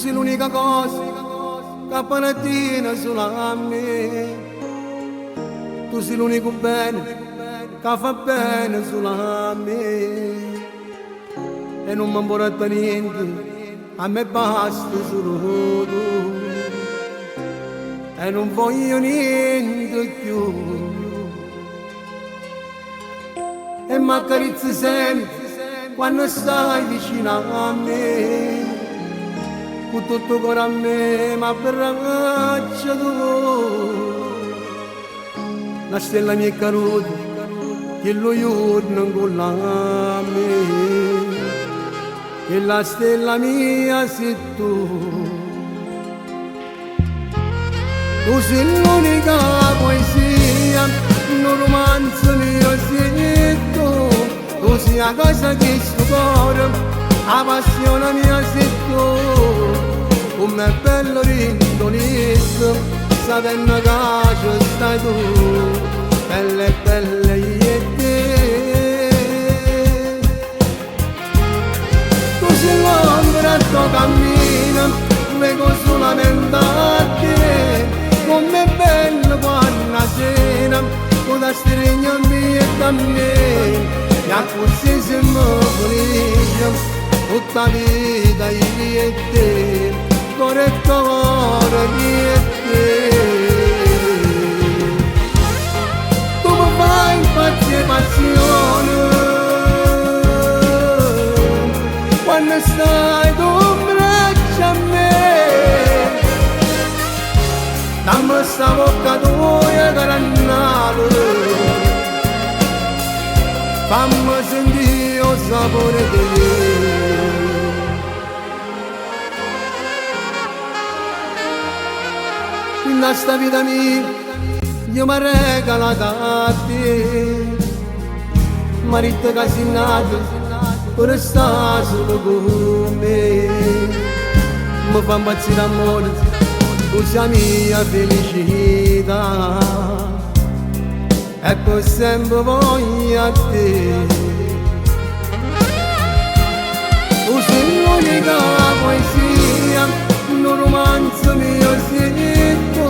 sei l'unica cosa che appartiene solo a me. Tu sei l'unico bene che fa bene solo a me. E non mi importa niente, a me basta solo tu. E non voglio niente più. E mi accarezzi sempre quando stai vicino a me. Con tutto il cuore a me, ma per abbraccia tu. La stella mi è caduta, che lo giorno con la me. Che la stella mia sei tu. Tu sei l'unica poesia, un romanzo mio sei tu. Tu sei la cosa che sto cuore, la passione mia sei tu. Com'è bello rindolito, sapendo che stai tu, bella e bella io e te. Tu sei l'ombra che cammina, vengo solamente a te. Com'è bello quando sera, tu da stringere mia e da me. E così siamo felici, tutta la vita io e te, cuore e cuore io e te. Tu mi fai impazzire passione, quando stai tu in braccio a me. Dammi sta bocca tua carannale, fammi sentire il sapore di te. In questa vita mia io mi regalata a te, marito che sei nato per stare solo con me. Mi fa impazzire amore, tu sei la mia felicità, e per sempre voglio a te. Tu sei l'unica poesia, un romanzo mio sei tu.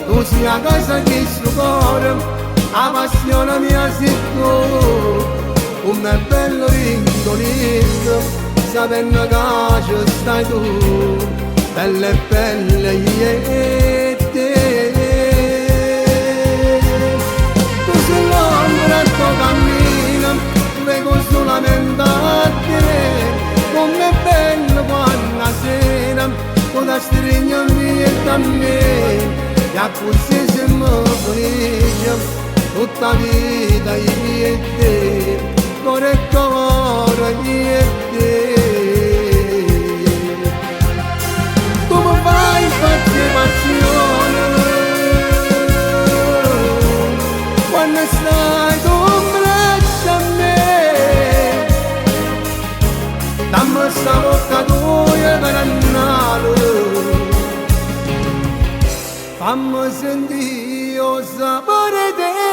Tu sei la cosa che sto cuore, la passione mia sei tu. Com'è bello rindolito, sapendo che stai tu, bella e bella io e te. Tu sei l'ombra che cammina, vengo solamente a te. Com'è bello quando sera, tu da stringere mia e da me. E così siamo felici, tutta la vita io e te, cuore e cuore io e te. Tu mi fai impazzire passione, quando stai tu in braccio a me. Dammi sta bocca tua carannale, fammi sentire il sapore di te.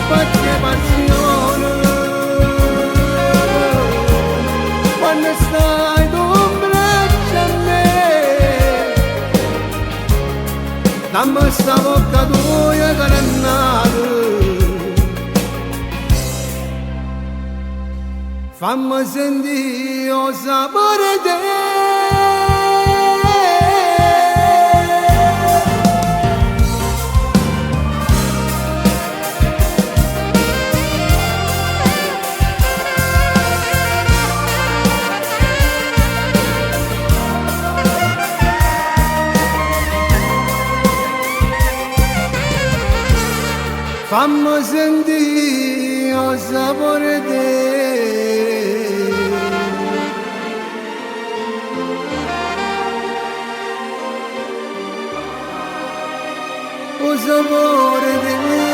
Perché passione, quando stai tu in braccio a me. Dammi sta bocca tua carannale, fammi sentire il sapore di te. Fammi sentire il sapore di te. sapore di